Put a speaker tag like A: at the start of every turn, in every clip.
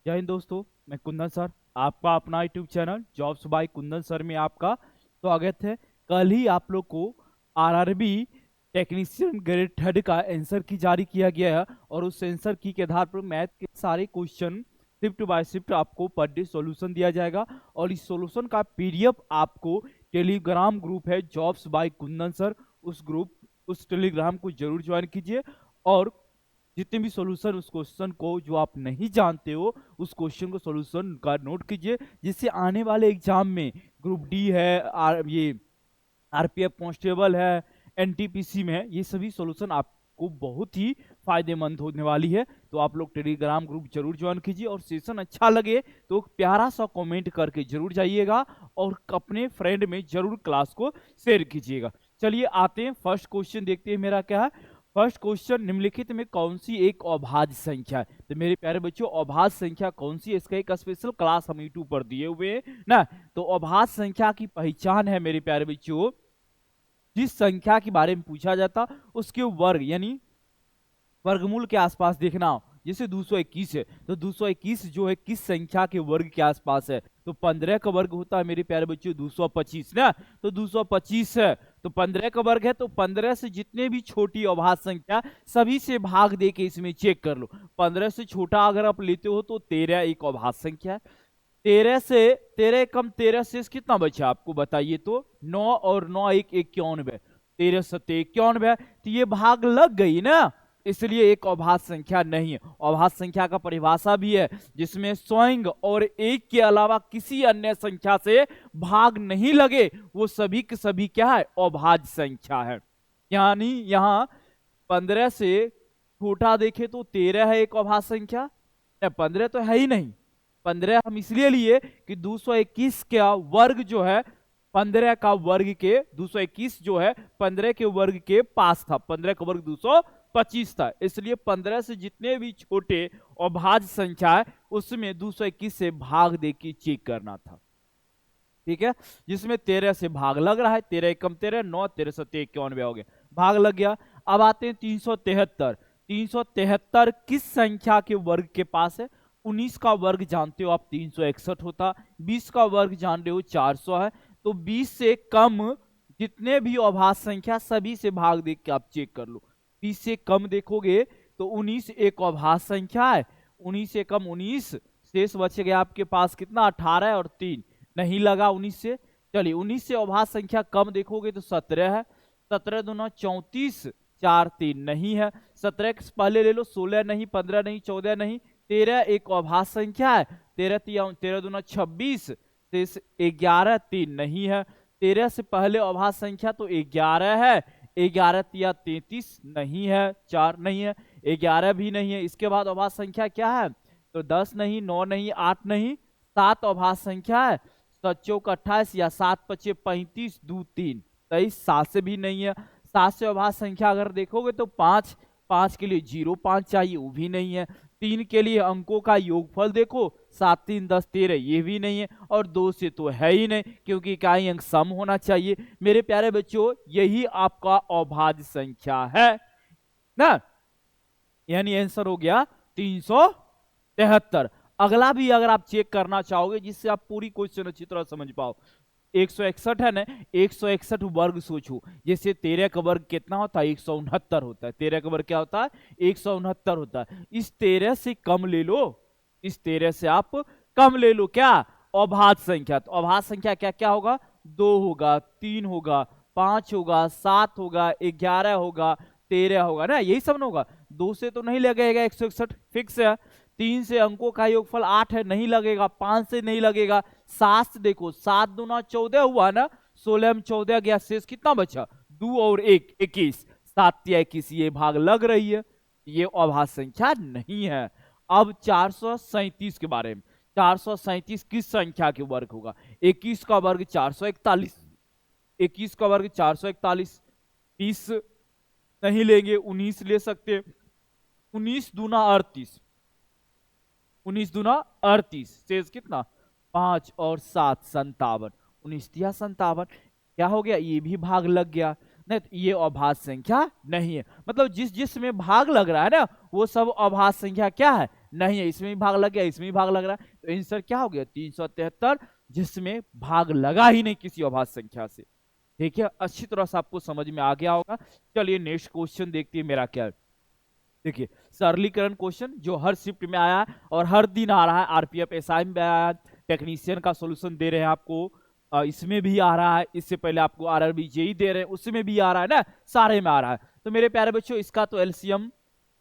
A: जय हिंद दोस्तों। मैं कुंदन सर, आपका अपना YouTube channel jobs by Kundan sir में आपका स्वागत है। कल ही आप लोग को आरआरबी टेक्नीशियन ग्रेड थर्ड का आंसर की जारी किया गया है और उस आंसर की के आधार पर मैथ के सारे क्वेश्चन शिफ्ट बाय शिफ्ट आपको पर डे सॉल्यूशन दिया जाएगा और इस सॉल्यूशन का पीडीएफ आपको टेलीग्राम ग्रुप है जॉब्स बाय कुंदन सर, उस टेलीग्राम को जरूर ज्वाइन कीजिए और जितने भी सॉल्यूशन उस क्वेश्चन को जो आप नहीं जानते हो उस क्वेश्चन को सॉल्यूशन का नोट कीजिए, जिससे आने वाले एग्जाम में ग्रुप डी है, ये आरपीएफ कांस्टेबल है, एनटीपीसी में है, ये सभी सॉल्यूशन आपको बहुत ही फायदेमंद होने वाली है। तो आप लोग टेलीग्राम ग्रुप जरूर ज्वाइन कीजिए और सेशन अच्छा लगे तो प्यारा सा कमेंट करके जरूर जाइएगा और अपने फ्रेंड में जरूर क्लास को शेयर कीजिएगा। चलिए आते हैं, फर्स्ट क्वेश्चन देखते हैं मेरा क्या है। फर्स्ट क्वेश्चन, निम्नलिखित में कौन सी एक अभाज्य संख्या है? तो मेरे प्यारे बच्चों, अभाज्य संख्या कौन सी है इसका एक स्पेशल क्लास हम यूट्यूब पर दिए हुए हैं ना। तो अभाज्य संख्या की पहचान है मेरे प्यारे बच्चों, जिस संख्या के बारे में पूछा जाता उसके वर्ग यानी वर्गमूल के आसपास देखना हो। जैसे 221 है तो 221 जो है किस संख्या के वर्ग के आसपास है? तो 15 का वर्ग होता है मेरे प्यारे बच्चों 225 ना। तो 225 है तो 15 का वर्ग है, तो 15 से जितने भी छोटी अभाज्य संख्या सभी से भाग दे के इसमें चेक कर लो। 15 से छोटा अगर आप लेते हो तो 13 एक अभाज्य संख्या है। 13 कम 13 से कितना बचा आपको बताइए? तो 9 और 9 एक 91, 13 सत्ते 91, तो ये भाग लग गई ना, इसलिए एक अभाज्य संख्या नहीं है। अभाज्य संख्या का परिभाषा भी है जिसमें स्वयं और एक के अलावा किसी अन्य संख्या से भाग नहीं लगे वो सभी के सभी क्या है? अभाज्य संख्या है। यानी यहाँ 15 से छोटा देखे तो 13 है एक अभाज्य संख्या, 15 तो है ही नहीं। 15 हम इसलिए लिए कि 221 का वर्ग जो है 15 का वर्ग के 221 जो है 15 के वर्ग के पास था, 15 का वर्ग 225 था, इसलिए 15 से जितने भी छोटे अभाज्य संख्या है उसमें 221 से भाग दे के चेक करना था। ठीक है, जिसमें 13 से भाग लग रहा है, 13 एकम 13, 9 13 सत्ते 91 हो गया, भाग लग गया। अब आते हैं 373। 373 किस संख्या के वर्ग के पास है? 19 का वर्ग जानते हो आप 361 होता, 20 का वर्ग जान रहे हो 400 है, तो 20 से कम जितने भी अभाज्य संख्या सभी से भाग दे के आप चेक कर लो। 20 से कम देखोगे तो 19 एक अभाज्य संख्या है, 19 से कम 19, शेष बच गया आपके पास कितना? 18 और 3 नहीं लगा 19 से। चलिए 19 से अभाज्य संख्या कम देखोगे तो 17 है, 17 दूना 34, 4 3 नहीं है, 17 से पहले ले लो 16 नहीं, 15 नहीं, 14 नहीं, 13 एक अभाज्य संख्या है, 13 दूना 26, शेष 11 3 नहीं है, 13 से पहले अभाज्य संख्या तो 11 है, 11 तिया 33 नहीं है, 4 नहीं है, 11 भी नहीं है। इसके बाद अभाज्य संख्या क्या है? तो 10 नहीं, 9 नहीं, 8 नहीं, 7 अभाज्य संख्या है, 7 चौक 28 या 7 पचे 35, 2 3 23, 7 से भी नहीं है। 7 से अभाज्य संख्या अगर देखोगे तो 5, 5 के लिए 0 5 चाहिए, वो भी नहीं है। 3 के लिए अंकों का योगफल देखो, 7 3 10 13, ये भी नहीं है, और 2 से तो है ही नहीं क्योंकि इकाई अंक सम होना चाहिए। मेरे प्यारे बच्चों, यही आपका अभाज्य संख्या है ना, यानी आंसर हो गया 373। अगला भी अगर आप चेक करना चाहोगे जिससे आप पूरी क्वेश्चन अच्छी तरह समझ पाओ, 161 है ना, 161 वर्ग सोचो, जैसे 13 का वर्ग कितना होता है? 169 होता है। 13 का वर्ग क्या होता है? 169 होता है। इस 13 से कम ले लो, इस 13 से आप कम ले लो क्या? अभाज्य संख्या। तो अभाज्य संख्या क्या क्या होगा? 2 होगा, 3 होगा, 5 होगा, 7 होगा, 11 होगा, 13 होगा ना, यही सब ना होगा। 2 से तो नहीं लगेगा 161 फिक्स है, 3 से अंकों का योगफल 8 है, नहीं लगेगा, 5 से नहीं लगेगा, 7 से देखो, 7 दूना 14 हुआ ना, 16 में 14 गया, शेष कितना बचा? 2 और 1 21, 7 या 21, ये भाग लग रही है, ये अभाज्य संख्या नहीं है। अब 437 के बारे में, 437 किस संख्या के वर्ग होगा? 21 का वर्ग 441, 21 का वर्ग 441, 30 नहीं लेंगे, 19 ले सकते, 19 दूना 38, 19 दूना 38, शेष कितना? 5 और 7 57, 19 तिया 57, क्या हो गया? ये भी भाग लग गया। नहीं तो ये अभाज्य संख्या नहीं है, मतलब जिस जिस में भाग लग रहा है ना वो सब अभाज्य संख्या क्या है? नहीं है, इसमें भी भाग लग गया, इसमें भी भाग लग रहा है, तो आंसर क्या हो गया 373, जिसमें भाग लगा ही नहीं किसी अभाज्य संख्या से। देखिए अच्छी तरह से आपको समझ में आ गया होगा। चलिए नेक्स्ट क्वेश्चन देखते हैं मेरा क्या है। देखिए सरलीकरण क्वेश्चन जो हर शिफ्ट में आया है और हर दिन आ रहा है, आरपीएफ एसआई में आया है, टेक्नीशियन का सॉल्यूशन दे रहे हैं आपको, इसमें भी आ रहा है, इससे पहले आपको आरआरबी जेई दे रहे हैं उसमें भी आ रहा है ना, सारे में आ रहा है। तो मेरे प्यारे बच्चों इसका तो एलसीएम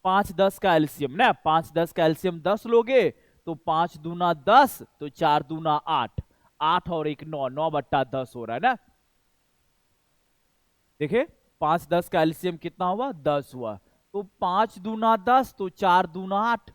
A: 5-10 का एलसीएम ना, 5-10 का एलसीएम 10 लोगे तो 5 दूना 10, तो 4 दूना 8, 8 और 1 9, 9/10 हो रहा है ना। देखिए 5-10 का एलसीएम कितना हुआ 10 हुआ, तो 5 दूना 10, तो 4 दूना 8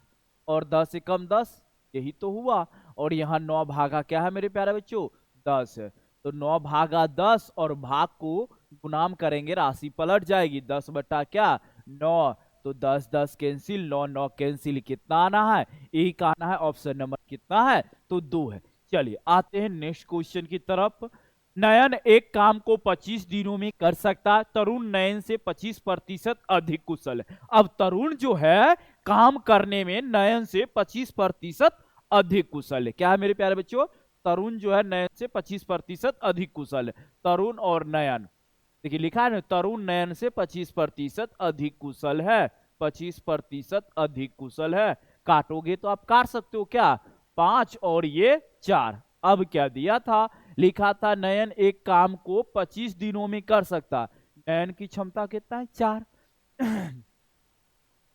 A: और 10 से कम 10, यही तो हुआ। और यहाँ 9 भागा क्या है मेरे प्यारे बच्चों 10 है, तो 9 भागा 10 और भाग को गुणाम करेंगे राशि पलट जाएगी, 10 बटा क्या 9, तो 10-10 कैंसिल, 9-9 कैंसिल, कितना आना है 1 आना है, ऑप्शन नंबर कितना है तो 2 है। चलिए आते हैं नेक्स्ट क्वेश्चन की तरफ। नयन एक काम को 25 दिनों में कर सकता है, तरुण नयन से 25% अधिक कुशल है। अब तरुण जो है काम करने में नयन से 25% अधिक कुशल है। क्या है मेरे प्यारे बच्चों, तरुण जो है नयन से 25% अधिक कुशल है। तरुण और नयन, देखिए लिखा है ना, तरुण नयन से 25% अधिक कुशल है, 25% अधिक कुशल है। काटोगे तो आप काट सकते हो क्या, 5 और ये 4। अब क्या दिया था, लिखा था नयन एक काम को 25 दिनों में कर सकता, नयन की क्षमता कितना है 4।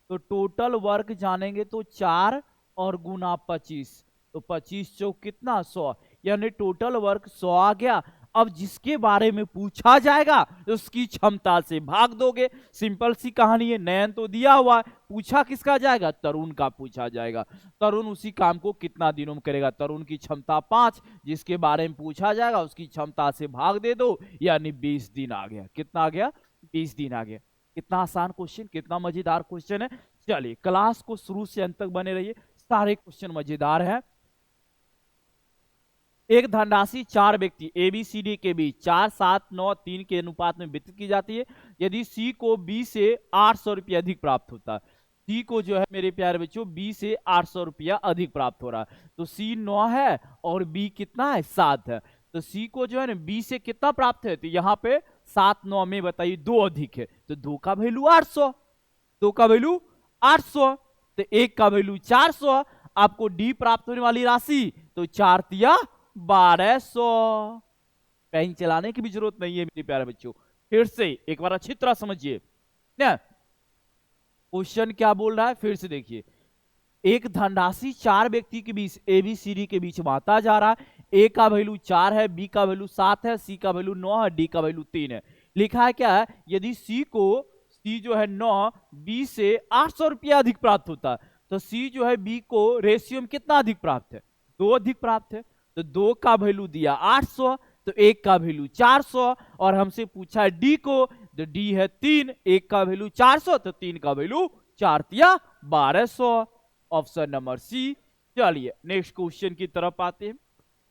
A: तो टोटल वर्क जानेंगे तो 4 और गुना 25, तो 25 चौक कितना 100, यानी टोटल वर्क 100 आ गया। अब जिसके बारे में पूछा जाएगा उसकी क्षमता से भाग दोगे, सिंपल सी कहानी है। नयन तो दिया हुआ है, पूछा किसका जाएगा, तरुण का पूछा जाएगा। तरुण उसी काम को कितना दिनों में करेगा, तरुण की क्षमता 5, जिसके बारे में पूछा जाएगा उसकी क्षमता से भाग दे दो, यानी 20 दिन आ गया। कितना आ गया 20 दिन आ गया। कितना आसान क्वेश्चन, कितना मजेदार क्वेश्चन है। चलिए क्लास को शुरू से अंत तक बने रहिए, सारे क्वेश्चन मजेदार है। एक धनराशि 4 व्यक्ति ए बी सी डी के बीच 4, 7, 9, 3 के अनुपात में वितरित की जाती है। यदि सी को बी से 800 रुपया अधिक प्राप्त होता है, सी को जो है मेरे प्यारे बच्चों बी से 800 रुपया अधिक प्राप्त हो रहा है, तो सी 9 है और बी कितना है 7 है, तो सी को जो है ना बी से कितना प्राप्त है, तो यहाँ पे 7 9 में बताइए 2 अधिक है, तो 2 का वैल्यू 800, 2 का वैल्यू 800, तो 1 का वैल्यू 400। आपको डी प्राप्त होने वाली राशि तो 4 तिया 1200। पेन चलाने की भी जरूरत नहीं है मेरे प्यारे बच्चों। फिर से एक बार अच्छी तरह समझिए ना, क्वेश्चन क्या बोल रहा है फिर से देखिए। एक धनराशि 4 व्यक्ति के बीच ए बी सी डी के बीच बांटा जा रहा है। ए का वैल्यू 4 है, बी का वैल्यू 7 है, सी का वैल्यू 9 है, डी का वैल्यू 3 है। लिखा है क्या है, यदि सी जो है 9 बी से 800 रुपया अधिक प्राप्त होता है, तो सी जो है बी को रेशियो में कितना अधिक प्राप्त है 2 अधिक प्राप्त है, तो 2 का वैल्यू दिया 800, तो 1 का वैल्यू 400, और हमसे पूछा है डी को, तो डी है 3, 1 का वैल्यू 400, तो 3 का वैल्यू 4 तिया 1200, ऑप्शन नंबर सी। चलिए नेक्स्ट क्वेश्चन की तरफ आते हैं।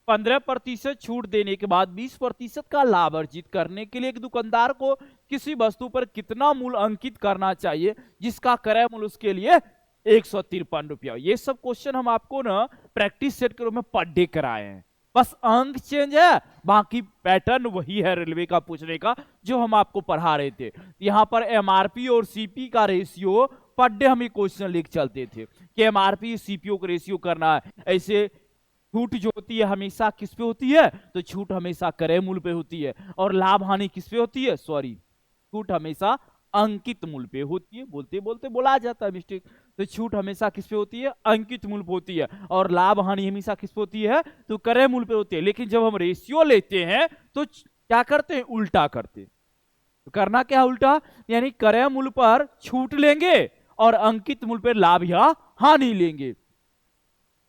A: 15% छूट देने के बाद 20% का लाभ अर्जित करने के लिए एक दुकानदार को किसी वस्तु पर कितना मूल्य अंकित करना चाहिए जिसका क्रय मूल्य उसके लिए 153 रुपया। ये सब क्वेश्चन हम आपको ना प्रैक्टिस सेट के रूप में पर डे कराए हैं, बस अंक चेंज है, बाकी पैटर्न वही है रेलवे का पूछने का जो हम आपको पढ़ा रहे थे। यहाँ पर एमआरपी और सीपी का रेशियो पर डे हम क्वेश्चन लिख चलते थे कि एमआरपी सीपीओ का रेशियो करना है। ऐसे छूट जो होती है हमेशा किस पे होती है, तो छूट हमेशा क्रय मूल्य पे होती है, और लाभ हानि किस पे होती है, सॉरी छूट हमेशा अंकित मूल्य पे होती है। बोलते बोलते बोला जाता है मिस्टेक, तो छूट हमेशा किस पे होती है, अंकित मूल्य पे होती है, और लाभ हानि हमेशा किस पे होती है, तो क्रय मूल्य पे होती है। लेकिन जब हम रेशियो लेते हैं तो क्या करते हैं, उल्टा करते हैं। तो करना क्या उल्टा, यानी क्रय मूल्य पर छूट लेंगे और अंकित मूल्य पर लाभ या हानि लेंगे।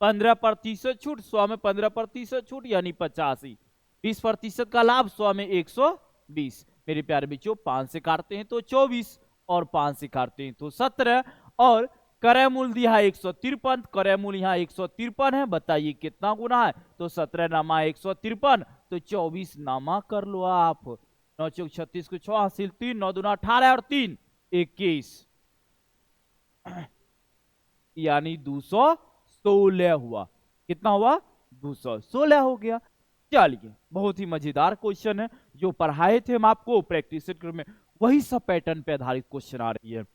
A: 15% छूट 100 में 15% छूट यानी 85, 20% का लाभ 100 में 120। मेरे प्यारे बच्चों 5 से काटते हैं तो 24 और 5 से काटते हैं तो 17, और क्रय मूल्य दिया है 153, क्रय मूल्य यहाँ 153 है, बताइए कितना गुना है, तो 17 नामा 153, तो 24 नामा कर लो आप। 9 चौक 36 को 6 हासिल 3, 9 दूना 18 और 3 21। यानी 216 हुआ। कितना हुआ? 216 हो गया। चलिए, बहुत ही मजेदार क्वेश्चन है। जो पढ़ाए थे हम आपको प्रैक्टिस सेट में, वही सब पैटर्न पे आधारित क्वेश्चन आ रही है।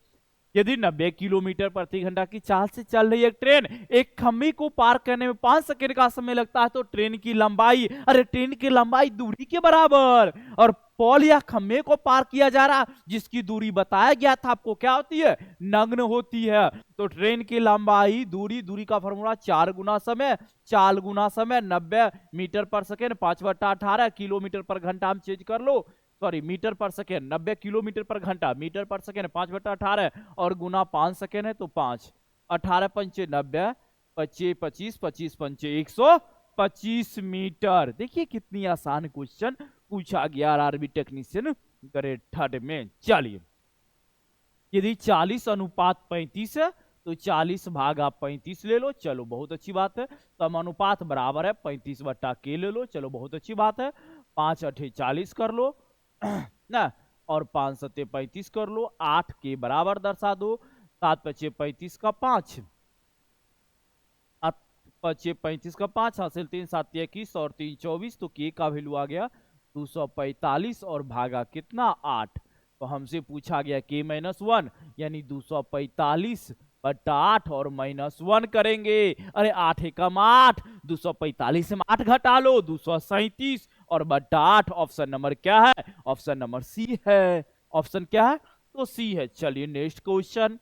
A: यदि 90 किलोमीटर प्रति घंटा की चाल से चल रही एक ट्रेन एक खम्भे को पार करने में 5 सेकंड का समय लगता है, तो ट्रेन की लंबाई, अरे ट्रेन की लंबाई दूरी के बराबर, और पोल या खम्भे को पार किया जा रहा जिसकी दूरी बताया गया था आपको, क्या होती है? नग्न होती है। तो ट्रेन की लंबाई, दूरी, दूरी का फॉर्मूला 4 गुना समय, 4 गुना समय, 90 मीटर पर सेकेंड, 5/18 किलोमीटर पर घंटा हम चेंज कर लो, सॉरी मीटर पर सेकेंड, 90 किलोमीटर पर घंटा, मीटर पर सेकेंड 5/18 और गुना 5 सेकेंड है तो 5, 18 पंचे 90, 25 25 25 पंचे 125 मीटर। देखिए कितनी आसान क्वेश्चन पूछा गया आरआरबी टेक्नीशियन ग्रेड थर्ड में। चलिए, यदि 40:35 है तो 40 भागा 35 ले लो, चलो बहुत अच्छी बात है। सम अनुपात बराबर है 35/k ले लो, चलो बहुत अच्छी बात है। 5 8 40 कर लो ना, और 5 7 35 कर लो, 8 के बराबर दर्शा दो, 7 5 35 का 5, 5 35 का 5 हासिल 3 7 21 और 3 24, तो के का वैल्यू आ गया 245 और भागा कितना 8। तो हमसे पूछा गया k-1 यानी 245/8 और -1 करेंगे। अरे 8 एकम 8, 245 में 8 घटा लो 237 और बट्टा 8। ऑप्शन नंबर क्या है? ऑप्शन नंबर सी है। ऑप्शन क्या है? तो सी है। चलिए नेक्स्ट क्वेश्चन।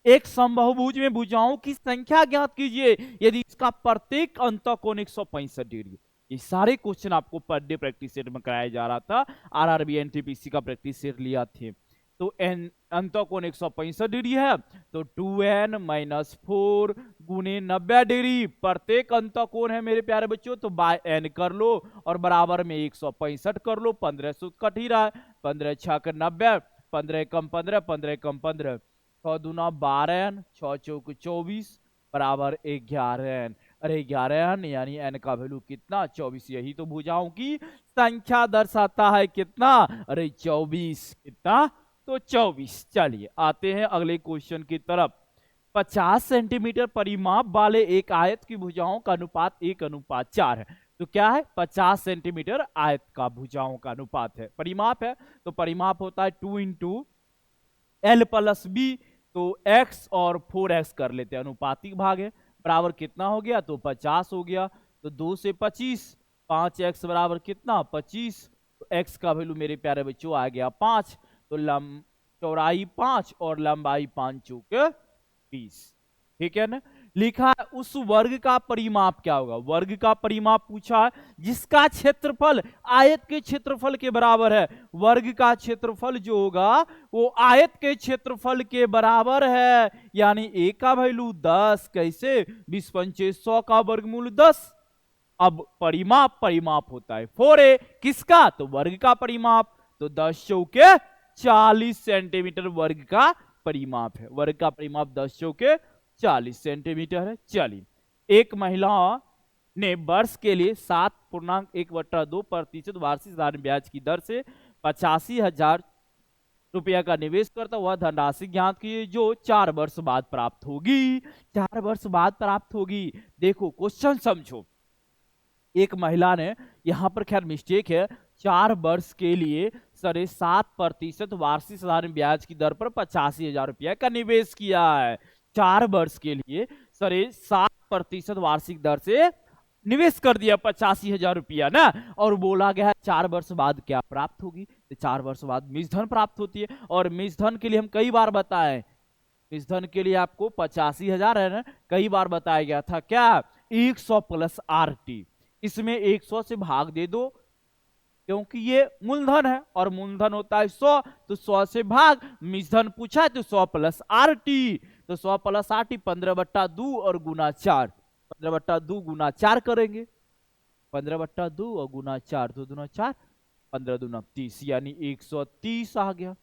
A: एक समबाहुभुज में भुजाओं की संख्या ज्ञात कीजिए यदि इसका प्रत्येक अंतःकोण 165 डिग्री। ये सारे क्वेश्चन आपको पर डे प्रैक्टिस सेट में कराया जा रहा था। आरआरबी एनटीपीसी का प्रैक्टिस सेट लिया थे। तो एन अंतःकोण 165 डिग्री है, तो 2n - 4 गुने 90 डिग्री। प्रत्येक अंतःकोण है मेरे प्यारे बच्चों, तो बाय n कर लो और बराबर में 165 कर लो। 15 से कट ही रहा है, 15 6 90, 15 कम 15, 15 कम 15, 6 दूना 12n, 6 चौक 24 बराबर 11n। अरे 11n यानी n का वैल्यू कितना? 24। यही तो भुजाओं की संख्या दर्शाता है कितना? अरे 24। कितना? तो 24। चलिए आते हैं अगले क्वेश्चन की तरफ। 50 सेंटीमीटर परिमाप वाले एक आयत की भुजाओं का अनुपात 1:4 है। तो क्या है? 50 सेंटीमीटर आयत का भुजाओं का अनुपात है, परिमाप है। तो परिमाप होता है 2 × L + B, तो x और 4x कर लेते हैं, अनुपातिक भाग है। बराबर कितना हो गया? तो 50 हो गया। तो 2 से 25, 5x बराबर कितना? 25। तो x का वैल्यू मेरे प्यारे बच्चों आ गया 5। तो चौड़ाई 5 और लंबाई 5 चौके 20। ठीक है ना? लिखा है उस वर्ग का परिमाप क्या होगा? वर्ग का परिमाप पूछा है जिसका क्षेत्रफल आयत के क्षेत्रफल के बराबर है। वर्ग का क्षेत्रफल जो होगा वो आयत के क्षेत्रफल के बराबर है, यानी a का वैल्यू 10। कैसे? 20 पंचे 100 का वर्गमूल 10। अब परिमाप होता है 4a, किसका? तो वर्ग का परिमाप। तो 10 चौके 40 सेंटीमीटर वर्ग का परिमाप है। वर्ग का परिमाप 10 चौके 40 सेंटीमीटर है। चलिए, एक महिला ने वर्ष के लिए 7.1/2% वार्षिक साधारण ब्याज की दर से 85,000 रुपया का निवेश करता हुआ धनराशि ज्ञात की जो 4 वर्ष बाद प्राप्त होगी। 4 वर्ष बाद प्राप्त होगी। देखो क्वेश्चन समझो। एक महिला ने, यहां पर खैर मिस्टेक है, 4 वर्ष के लिए 7.5% वार्षिक साधारण ब्याज की दर पर 85,000 रुपया का निवेश किया है। 4 वर्ष के लिए 7% वार्षिक दर से निवेश कर दिया 85,000 रुपया ना, और बोला गया है 4 वर्ष बाद क्या प्राप्त होगी? तो 4 वर्ष बाद मिश्रधन प्राप्त होती है। और मिश्रधन के लिए हम कई बार बताएं, मिश्रधन के लिए आपको 85,000 है ना, कई बार बताया गया था क्या? 100 + RT। इसमें 100 से भाग दे दो क्योंकि ये मूलधन है और मूलधन होता है 100, तो 100 से भाग। मिश्रधन पूछा है तो 100 + RT, तो 100 + RT 15/2 और गुना 4, 15/2 गुना 4 करेंगे, 15/2 और गुना 4, 2 दूना 4, 15 दूना 30, यानी 130 आ गया।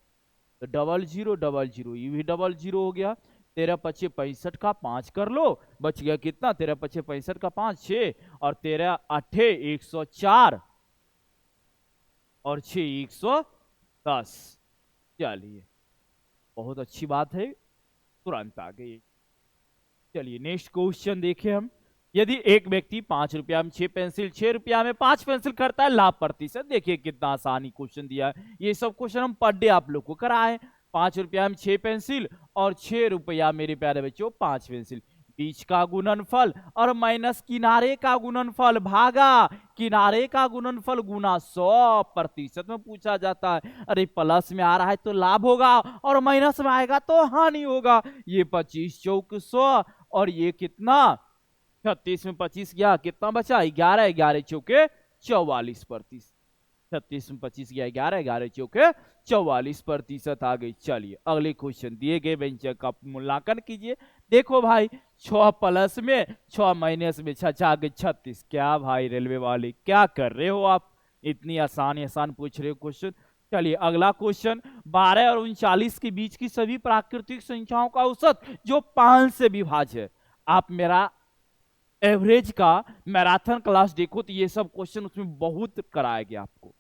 A: तो 0000, ये भी 00 हो गया। 13 5 65 का 5 कर लो, बच गया कितना? 13 5 65 का 5 6 और 13 8 104 और 6 110। चलिए बहुत अच्छी बात है, तुरंत आ गई। चलिए नेक्स्ट क्वेश्चन देखें हम। यदि एक व्यक्ति 5 रुपया में 6 पेंसिल, 6 रुपया में 5 पेंसिल करता है, लाभ प्रतिशत। देखिए कितना आसानी क्वेश्चन दिया है। ये सब क्वेश्चन हम पर डे आप लोग को कराए। 5 रुपया में 6 पेंसिल और 6 रुपया मेरे प्यारे बच्चों 5 पेंसिल। बीच का गुणनफल और माइनस किनारे का गुणनफल भागा किनारे का गुणनफल गुना 100% में पूछा जाता है। अरे प्लस में आ रहा है तो लाभ होगा और माइनस में आएगा तो हानि होगा। ये 25 चौक 100 और ये कितना 36 में 25 गया, कितना बचा 11, 11 चौके 44%। 36 में 25 गया 11, 11 चौके 44% आ गई। चलिए अगले क्वेश्चन दिए गए व्यंजक का मूल्यांकन कीजिए। देखो भाई 6 प्लस में 6 माइनस में 6 आ गए 36। क्या भाई रेलवे वाले क्या कर रहे हो आप, इतनी आसान पूछ रहे हो क्वेश्चन। चलिए अगला क्वेश्चन, 12 और 39 के बीच की सभी प्राकृतिक संख्याओं का औसत जो 5 से विभाज्य है। आप मेरा एवरेज का मैराथन क्लास देखो तो ये सब क्वेश्चन उसमें बहुत कराया गया आपको।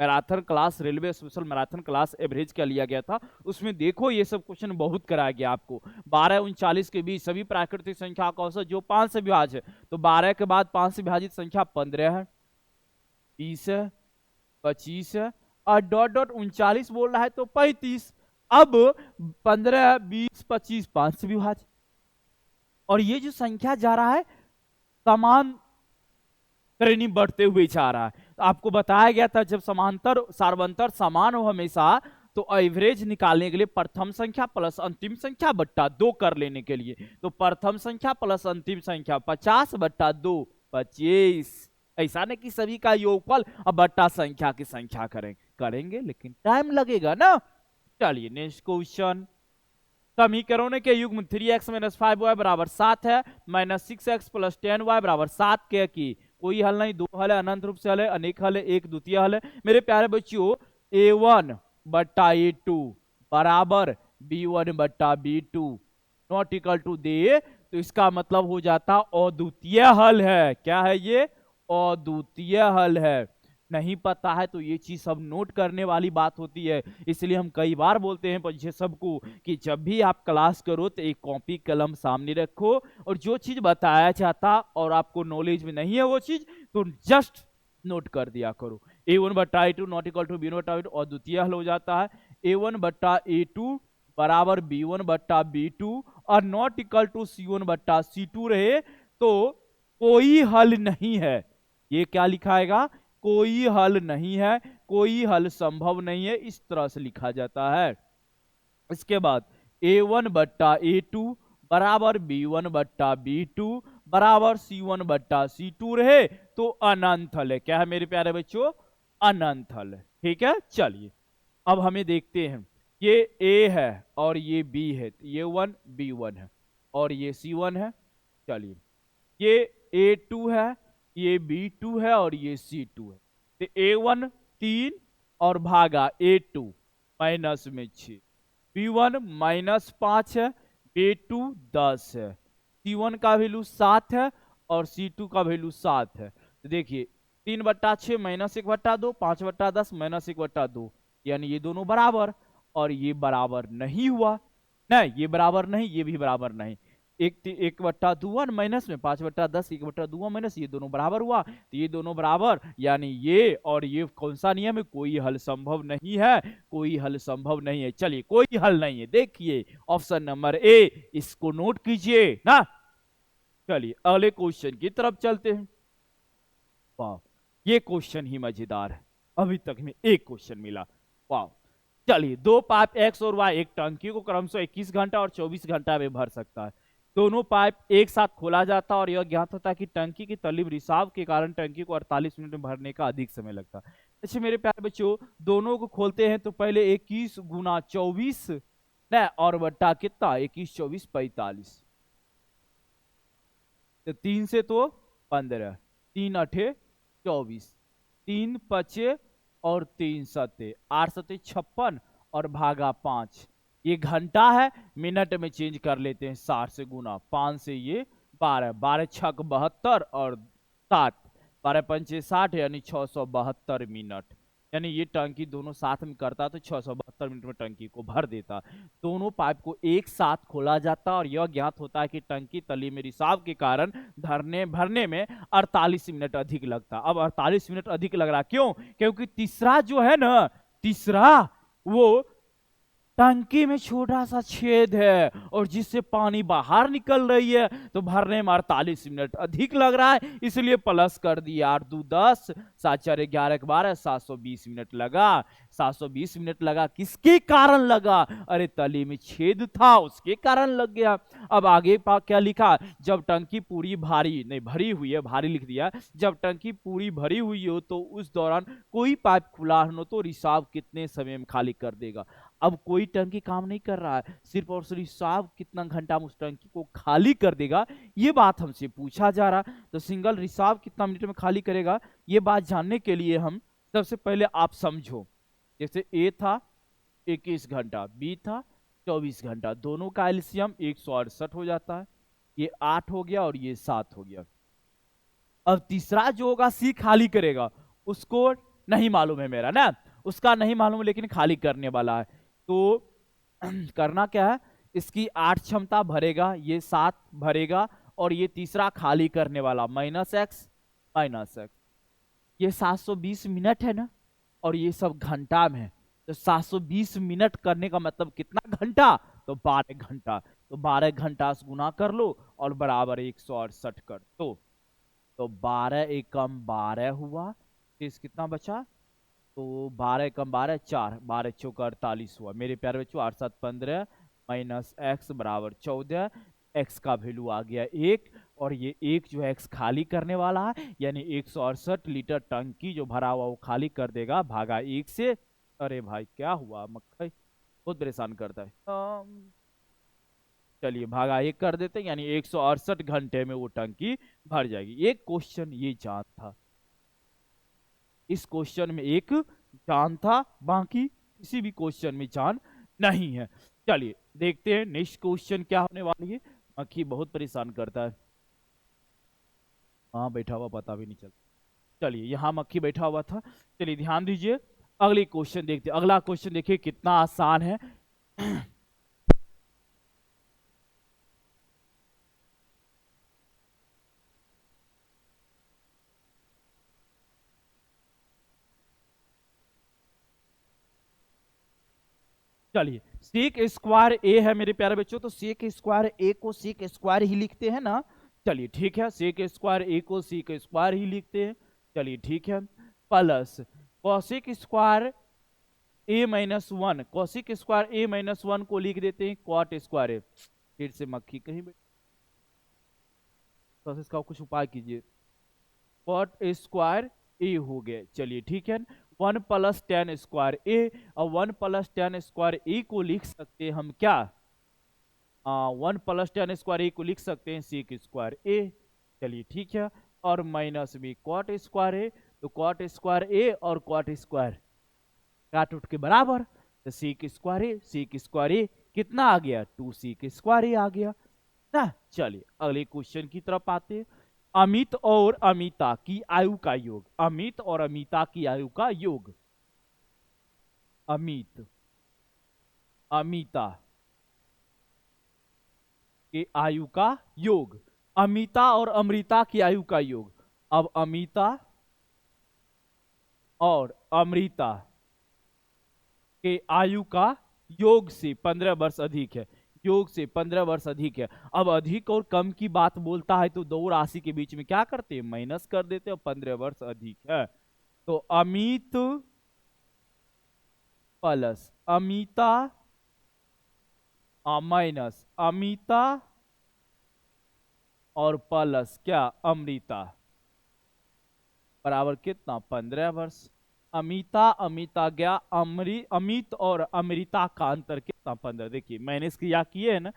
A: Marathon class, railway special marathon class average का लिया गया था, उसमें देखो ये सब क्वेश्चन बहुत कराया गया आपको। 12 39 के बीच सभी प्राकृतिक संख्या का औसत जो 5 से विभाज्य है, तो 12 के बाद 5 से विभाजित संख्या 15 है, 20 है, 25 है और डॉट डॉट 39 बोल रहा है तो 35। अब 15 20 25 5 से विभाज्य, और ये जो संख्या जा रहा है समान श्रेणी बढ़ते हुए जा रहा है। तो आपको बताया गया था जब समांतर सार्वंतर समान हो हमेशा तो एवरेज निकालने के लिए प्रथम संख्या प्लस अंतिम संख्या बट्टा 2 कर लेने के लिए, तो प्रथम संख्या प्लस अंतिम संख्या 50 बट्टा 2 25। ऐसा नहीं कि सभी का योगफल और बट्टा संख्या की संख्या करेंगे लेकिन टाइम लगेगा ना। चलिए नेक्स्ट क्वेश्चन, समीकरणों के युग्म 3x - 5y बराबर 7 है, -6x + 10y बराबर 7 के की कोई हल नहीं, दो हल है, अनंत रूप से हल है, अनेक हल है, एक द्वितीय हल है। मेरे प्यारे बच्चों a1 बट्टा a2 बराबर b1 बट्टा b2 नॉट इक्वल टू दे, तो इसका मतलब हो जाता अद्वितीय हल है। क्या है ये, अद्वितीय हल है। नहीं पता है तो ये चीज सब नोट करने वाली बात होती है। इसलिए हम कई बार बोलते हैं बच्चे सबको कि जब भी आप क्लास करो तो एक कॉपी कलम सामने रखो और जो चीज बताया जाता और आपको नॉलेज में नहीं है वो चीज तो जस्ट नोट कर दिया करो। a1 बट्टा a2 not equal to b1 बट्टा b2 और द्वितीय हल हो जाता है a1 बट्टा a2 बराबर b1 बट्टा b2 और नॉट इक्वल टू c1 बट्टा c2 रहे तो कोई हल नहीं है। ये क्या लिखाएगा, कोई हल नहीं है, कोई हल संभव नहीं है, इस तरह से लिखा जाता है। इसके बाद a1 बट्टा a2 बराबर b1 बट्टा b2 बराबर c1 बट्टा c2 रहे तो अनंत हल है। क्या है मेरे प्यारे बच्चों, अनंत हल है। ठीक है, चलिए अब हमें देखते हैं, ये a है और ये b है, ये 1 b1 है और ये c1 है। चलिए ये a2 है, ये b2 है और ये c2 है। तो a1 3 और भागा a2 माइनस में 6, b1 -5 है, a2 10 है, c1 का वैल्यू 7 है और c2 का वैल्यू 7 है। तो देखिए 3 बट्टा 6 -1 बट्टा 2, 5 बट्टा 10 -1 बट्टा 2, यानी ये दोनों बराबर और ये बराबर नहीं हुआ। नहीं, ये बराबर नहीं, ये भी बराबर नहीं। 1 बट्टा 2 माइनस में 5 बट्टा 10 1 बट्टा 2 माइनस, ये दोनों बराबर हुआ तो ये दोनों बराबर, यानी ये और ये कौन सा नियम है, कोई हल संभव नहीं है, कोई हल संभव नहीं है। चलिए कोई हल नहीं है, देखिए ऑप्शन नंबर ए, इसको नोट कीजिए ना। चलिए अगले क्वेश्चन की तरफ चलते हैं। वाह, ये क्वेश्चन ही मजेदार है, अभी तक में एक क्वेश्चन मिला। वाह, चलिए दो पाइप एक्स और वाई एक टंकी को क्रमशः 21 घंटा और 24 घंटा में भर सकता है। दोनों पाइप एक साथ खोला जाता और यह ज्ञात होता है कि टंकी की तल्लीब रिसाव के कारण टंकी को 48 मिनट में भरने का अधिक समय लगता है। अच्छा मेरे प्यारे बच्चों, दोनों को खोलते हैं तो पहले 21 गुना 24 न और बट्टा कितना 21 24 45, तो 3 से तो 15, 3 अठे 24, 3 पचे और 3 सते 8 सते 56 और भागा 5। ये घंटा है, मिनट में चेंज कर लेते हैं, 60 से गुना 5 से ये 12, 12 छक 72 और 7, 12 पंचे 60 यानी 672 मिनट। यानी ये टंकी दोनों साथ में करता तो 672 मिनट में टंकी को भर देता। दोनों पाइप को एक साथ खोला जाता और यह ज्ञात होता है कि टंकी तली में रिसाव के कारण धरने भरने में 48 मिनट अधिक लगता। अब 48 मिनट अधिक लग रहा, क्यों? क्योंकि तीसरा जो है ना, तीसरा वो टंकी में छोटा सा छेद है और जिससे पानी बाहर निकल रही है, तो भरने में 48 मिनट अधिक लग रहा है, इसलिए प्लस कर दिया। 8 2 10, 7 4 11 12, 720 मिनट लगा। 720 मिनट लगा, किसके कारण लगा? अरे तली में छेद था, उसके कारण लग गया। अब आगे क्या लिखा? जब टंकी पूरी भारी नहीं भरी हुई है, भारी लिख दिया। जब टंकी पूरी भरी हुई हो तो उस दौरान कोई पाइप खुला हो तो रिसाव कितने समय में खाली कर देगा? अब कोई टंकी काम नहीं कर रहा है, सिर्फ और सिर्फ रिसाव कितना घंटा में उस टंकी को खाली कर देगा, ये बात हमसे पूछा जा रहा। तो सिंगल रिसाव कितना मिनट में खाली करेगा, ये बात जानने के लिए हम सबसे पहले आप समझो, जैसे ए था 21 घंटा, बी था 24 घंटा, दोनों का एलसीएम 168 हो जाता है। ये 8 हो गया और ये 7 हो गया। अब तीसरा जो होगा सी खाली करेगा, उसको नहीं मालूम है मेरा ना, उसका नहीं मालूम है लेकिन खाली करने वाला है। तो करना क्या है, इसकी 8 क्षमता भरेगा, ये 7 भरेगा और ये तीसरा खाली करने वाला माइनस एक्स माइनस एक्स। ये 720 मिनट है ना, और ये सब घंटा में है, तो 720 मिनट करने का मतलब कितना घंटा? तो 12 घंटा। तो 12 घंटा से गुना कर लो और बराबर 168 कर दो। तो 12 एकम 12 हुआ, शेष कितना बचा? तो 12 एकम 12 4, 12 चौका 48 हुआ। मेरे प्यारे बच्चों 8 7 15 माइनस एक्स बराबर 14। एक्स का वैल्यू आ गया 1, और ये 1 जो है एक्स खाली करने वाला है, यानी 168 लीटर टंकी जो भरा हुआ वो खाली कर देगा, भागा 1 से। अरे भाई क्या हुआ, मक्खई बहुत परेशान करता है। चलिए भागा 1 कर देते हैं, यानी 168 घंटे में वो टंकी भर जाएगी। एक क्वेश्चन ये जान था, इस क्वेश्चन में एक जान था, बाकी किसी भी क्वेश्चन में जान नहीं है। चलिए देखते हैं नेक्स्ट क्वेश्चन क्या होने वाली है। मक्खी बहुत परेशान करता है, वहां बैठा हुआ पता भी नहीं चलता। चलिए यहाँ मक्खी बैठा हुआ था, चलिए ध्यान दीजिए, अगले क्वेश्चन देखते हैं। अगला क्वेश्चन देखिए कितना आसान है। चलिए सेक स्क्वायर ए है मेरे प्यारे बच्चों, तो सेक स्क्वायर ए को सेक स्क्वायर ही लिखते हैं ना। चलिए ठीक है, सेक स्क्वायर ए को सेक स्क्वायर ही लिखते हैं। चलिए ठीक है, प्लस कॉसेक स्क्वायर ए माइनस 1, कॉसेक स्क्वायर ए माइनस 1 को लिख देते हैं कॉट स्क्वायर ए। फिर से मक्खी कहीं बैठ, तो इसका कुछ उपाय कीजिए। कॉट स्क्वायर ए हो गए, चलिए ठीक है। 1 प्लस टेन स्क्वायर ए, और 1 प्लस टेन स्क्वायर ए को लिख सकते हैं हम क्या? 1 प्लस टेन स्क्वायर ए को लिख सकते हैं सेक स्क्वायर ए। चलिए ठीक है, और माइनस भी कॉट स्क्वायर ए, तो कॉट स्क्वायर ए और कॉट स्क्वायर काट उठ के बराबर, तो सेक स्क्वायर ए, सेक स्क्वायर ए कितना आ गया? 2 सेक स्क्वायर ए आ गया ना। चलिए अगले क्वेश्चन की तरफ आते हैं। अमित और अमिता की आयु का योग, अमित और अमिता की आयु का योग, अमित अमिता के आयु का योग, अमिता और अमृता की आयु का योग। अब अमिता और अमृता के आयु का योग से 15 वर्ष अधिक है, योग से 15 वर्ष अधिक है। अब अधिक और कम की बात बोलता है तो दो राशि के बीच में क्या करते हैं? माइनस कर देते हैं, 15 वर्ष अधिक है। तो अमित प्लस अमिता माइनस अमिता और प्लस क्या? अमृता बराबर कितना? 15 वर्ष। अमिता अमिता गया, अमित और अमृता का अंतर कितना? 15। देखिए माइनस किया किए है ना,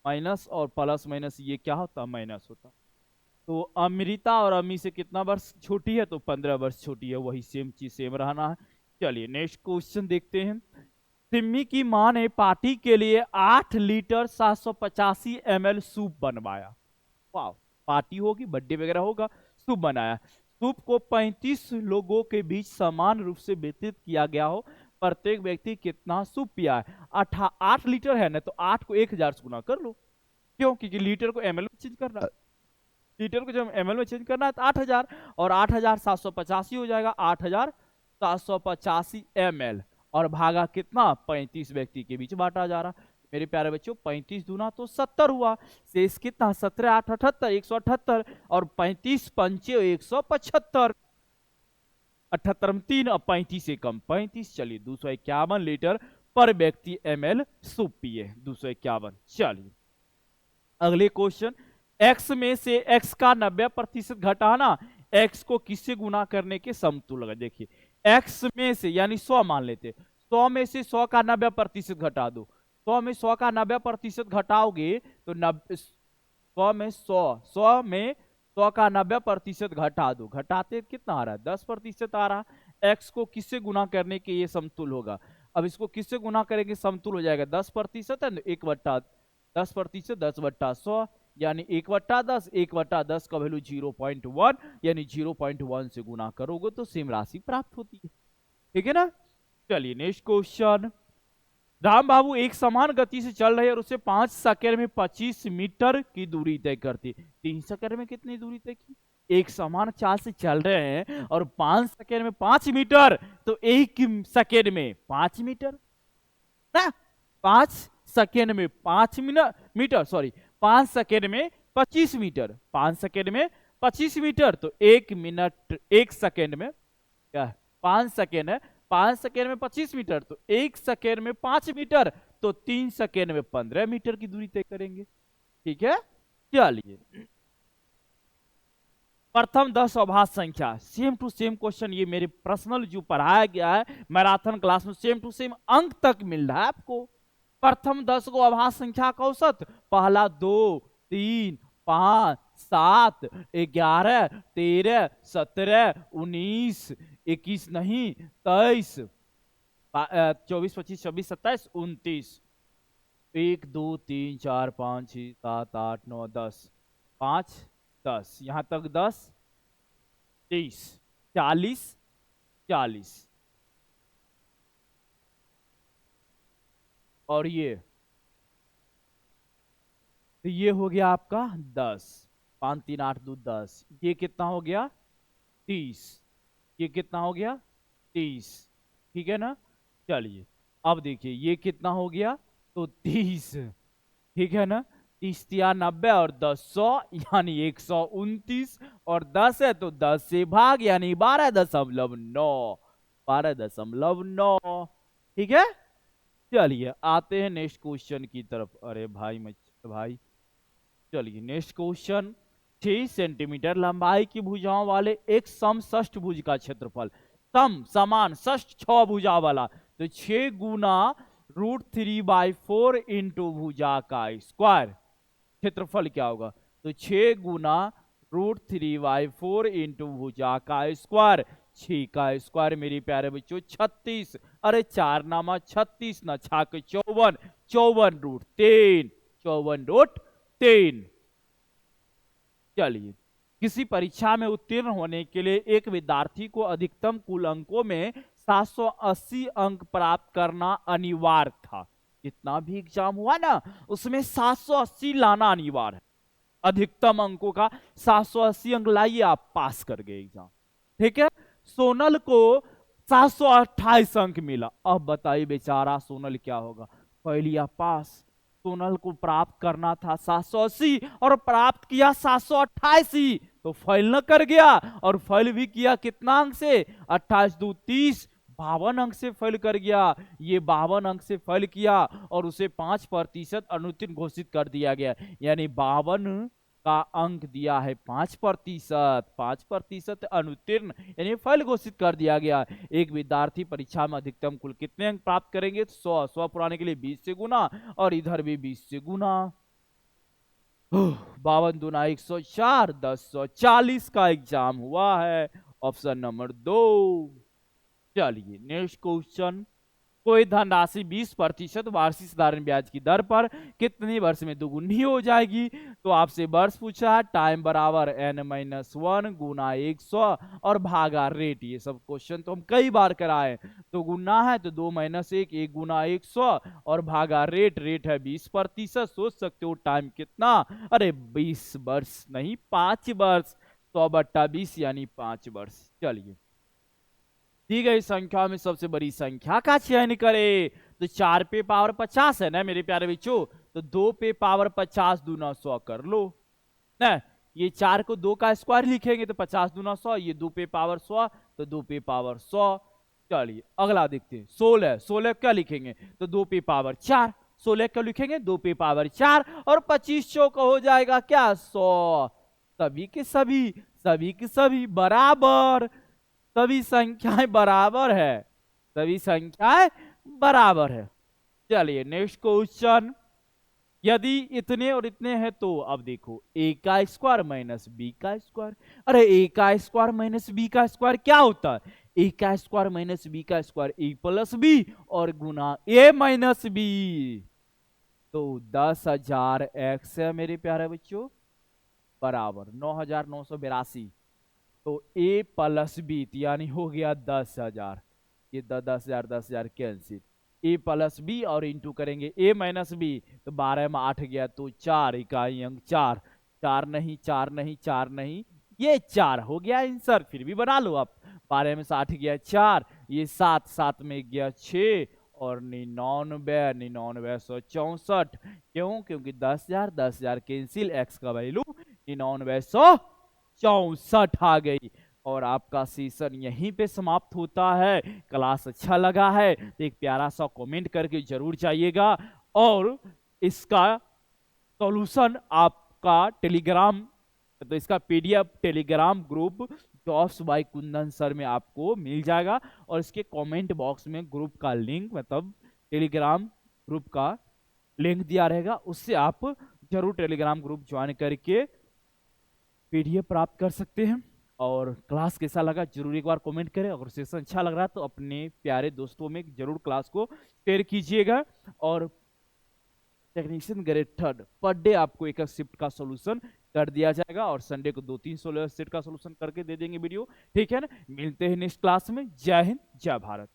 A: माइनस और प्लस माइनस ये क्या होता? माइनस होता। तो अमृता और अमी से कितना वर्ष छोटी है? तो 15 वर्ष छोटी है, वही सेम चीज सेम रहना है। चलिए नेक्स्ट क्वेश्चन देखते हैं। सिम्मी की मां ने पार्टी के लिए 8 लीटर 785 ml सूप बनवाया। वाह, पार्टी होगी, बर्थडे वगैरह होगा, सूप बनाया। सूप को 35 लोगों के बीच समान रूप से वितरित किया गया हो, प्रत्येक व्यक्ति कितना सूप पिया है? 8 लीटर है ना, तो 8 को 1000 से गुना कर लो। क्यों? क्योंकि लीटर को एमएल में चेंज करना है। लीटर को जब एमएल में चेंज करना है तो 8000, और 8785 हो जाएगा, 8785 ml, और भागा कितना? 35 व्यक्ति के बीच बांटा जा रहा। मेरे प्यारे बच्चों, 35 दूना तो 70 हुआ, शेष कितना? 17 8 78, 178, और 35 पंचे 175, 78 में 3, अब 35 से कम 35, चलिए 251 लीटर पर व्यक्ति ml सूप पिए, 251। चलिए अगले क्वेश्चन, x में से x का 90% घटाना x को किससे गुना करने के समतुल्य है? देखिए x में से यानी 100 मान लेते, 100 में से 100 का 90% घटा दो, 100 में 100 का 90% घटाओगे तो 100 में 100 में 100 का 90% घटा दो, घटाते कितना आ रहा है? 10% आ रहा। x को किससे गुना करने के ये समतुल होगा? अब इसको किससे गुना करेंगे समतुल हो जाएगा? 10% है, 1/10%, 10/100, यानी 1/10, 1/10 का वैल्यू 0.1, यानी 0.1 से गुना करोगे तो सेम राशि प्राप्त होती है। ठीक है ना? चलिए नेक्स्ट क्वेश्चन, राम बाबू एक समान गति से चल रहे और उसे 5 सेकंड में 25 मीटर की दूरी तय करती। 3 सेकंड में कितनी दूरी तय की? एक समान चाल से चल रहे हैं और 5 सेकंड में 5 मीटर, तो एक सेकंड में 5 मीटर ना, 5 सेकंड में 5 मीटर, सॉरी 5 सेकंड में 25 मीटर, 5 सेकंड में 25 मीटर, तो 1 मिनट 1 सेकंड में क्या? 5 सेकंड है, 5 सेकंड में 25 मीटर, तो 1 सेकंड में 5 मीटर, तो 3 सेकंड में 15 मीटर की दूरी तय करेंगे। ठीक है, चलिए प्रथम 10 अभाज्य संख्या, सेम टू सेम क्वेश्चन, ये मेरे पर्सनल जो पढ़ाया गया है मैराथन क्लास में, सेम टू सेम अंक तक मिल रहा है आपको। प्रथम 10 को अभाज्य संख्या का औसत, पहला 2 3 5 7 11 13 17 19 21 नहीं 23 24 25 26 27 29, 1 2 3 4 5 6 7 8 9 10, 5 10, यहां तक 10 30 40 40, और ये तो ये हो गया आपका 10, 5 3 8 2 10, ये कितना हो गया? 30, ये कितना हो गया? 30। ठीक है ना? चलिए अब देखिए ये कितना हो गया? तो 30। ठीक है ना? 30 या 90 और 10 100, यानी 129, और 10 है तो 10 से भाग, यानी 12.9, 12.9। ठीक है, चलिए आते हैं नेक्स्ट क्वेश्चन की तरफ। अरे भाई भाई, चलिए नेक्स्ट क्वेश्चन, 6 सेंटीमीटर लंबाई की भुजाओं वाले एक समषष्ठभुज का क्षेत्रफल, समान षष्ठ 6 भुजा वाला, तो 6 गुना √3/4 इंटू भुजा का स्क्वायर, क्षेत्रफल क्या होगा? तो 6 गुना √3/4 इंटू भुजा का स्क्वायर, 6 का स्क्वायर मेरे प्यारे बच्चों 36, अरे 4 नामा 36 ना, 6 54, 54√3, 54√3। चलिए, किसी परीक्षा में उत्तीर्ण होने के लिए एक विद्यार्थी को अधिकतम कुल अंकों में 780 अंक प्राप्त करना अनिवार्य था। जितना भी एग्जाम हुआ ना, उसमें 780 लाना अनिवार्य है। अधिकतम अंकों का 780 अंक लाइए, आप पास कर गए एग्जाम। ठीक है, सोनल को 728 अंक मिला। अब बताइए बेचारा सोनल क्या होगा? पहलिया पास, सोनल को प्राप्त करना था 780 और प्राप्त किया 728, तो फेल न कर गया, और फेल भी किया कितना अंक से? 28 2 30, 52 अंक से फेल कर गया। ये 52 अंक से फेल किया और उसे 5% अनुत्तीर्ण घोषित कर दिया गया, यानी 52 का अंक दिया है 5%, 5% अनुत्तीर्ण यानी फेल घोषित कर दिया गया। एक विद्यार्थी परीक्षा में अधिकतम कुल कितने अंक प्राप्त करेंगे? 100, 100 पुराने के लिए 20 से गुना, और इधर भी 20 से गुना। 52 दूना 104, 1040 का एग्जाम हुआ है, ऑप्शन नंबर 2। चलिए नेक्स्ट क्वेश्चन, कोई धनराशि 20% वार्षिक साधारण ब्याज की दर पर कितने वर्ष में दोगुनी हो जाएगी। तो आपसे वर्ष पूछा है, टाइम बराबर n-1 गुना 100 और भागा रेट। ये सब क्वेश्चन तो हम कई बार कराए। तो गुना है तो 2 - 1, 1 गुना 100 और भागा रेट, रेट है 20%। सोच सकते हो टाइम कितना, अरे 20 वर्ष नहीं 5 वर्ष, 100/20 यानी 5 वर्ष। चलिए, दी गई संख्या में सबसे बड़ी संख्या का चयन करें। तो 4 पे पावर 50 है ना मेरे प्यारे बच्चों, तो 2 पे पावर 50 दूना 100 कर लो ना। ये 4 को 2 का स्क्वायर लिखेंगे तो 50 दूना 100, ये 2 पे पावर 100 तो 2 पे पावर 100। चलिए अगला देखते हैं, 16। 16 क्या लिखेंगे तो 2 पे पावर 4, 16 क्या लिखेंगे 2 पे पावर 4 और 25 चौका हो जाएगा क्या 100। सभी के सभी बराबर, सभी संख्याएं बराबर है, सभी संख्याएं बराबर है। चलिए नेक्स्ट क्वेश्चन, यदि इतने और इतने हैं तो अब देखो a का स्क्वायर माइनस b का स्क्वायर। अरे a का स्क्वायर माइनस b का स्क्वायर क्या होता है, a का स्क्वायर माइनस b का स्क्वायर a प्लस b और गुना a माइनस b। तो 10,000 x है मेरे प्यारे बच्चों बराबर 9,982। तो a प्लस बी यानी हो गया 10,000, ये 10,000 कैंसिल, a प्लस बी और इंटू करेंगे a माइनस बी, तो 12 में 8 गया तो 4 इकाई अंक 4, 4 नहीं 4 नहीं 4 नहीं, ये 4 हो गया आंसर। फिर भी बना लो आप, 12 में से 8 गया 4, ये 7, 7 में गया 6 और 99, 99,164। क्यों, क्योंकि 10,000 कैंसिल, x का वैल्यू 99,164 आ गई। और आपका सेशन यहीं पे समाप्त होता है। क्लास अच्छा लगा है तो एक प्यारा सा कमेंट करके जरूर जाइएगा, और इसका सॉल्यूशन आपका टेलीग्राम, तो इसका PDF Telegram group jobs by Kundan sir में आपको मिल जाएगा, और इसके कमेंट बॉक्स में ग्रुप का लिंक, मतलब टेलीग्राम ग्रुप का लिंक दिया रहेगा, उससे आप जरूर टेलीग्राम ग्रुप ज्वाइन करके पीडीएफ प्राप्त कर सकते हैं। और क्लास कैसा लगा जरूर एक बार कमेंट करें, अगर सेशन अच्छा लग रहा है तो अपने प्यारे दोस्तों में जरूर क्लास को शेयर कीजिएगा। और टेक्नीशियन ग्रेड 3 पर डे आपको एक शिफ्ट का सॉल्यूशन कर दिया जाएगा, और संडे को 2-3 सेट का सॉल्यूशन करके दे देंगे वीडियो, ठीक है ना। मिलते हैं नेक्स्ट क्लास में। जय हिंद, जय भारत।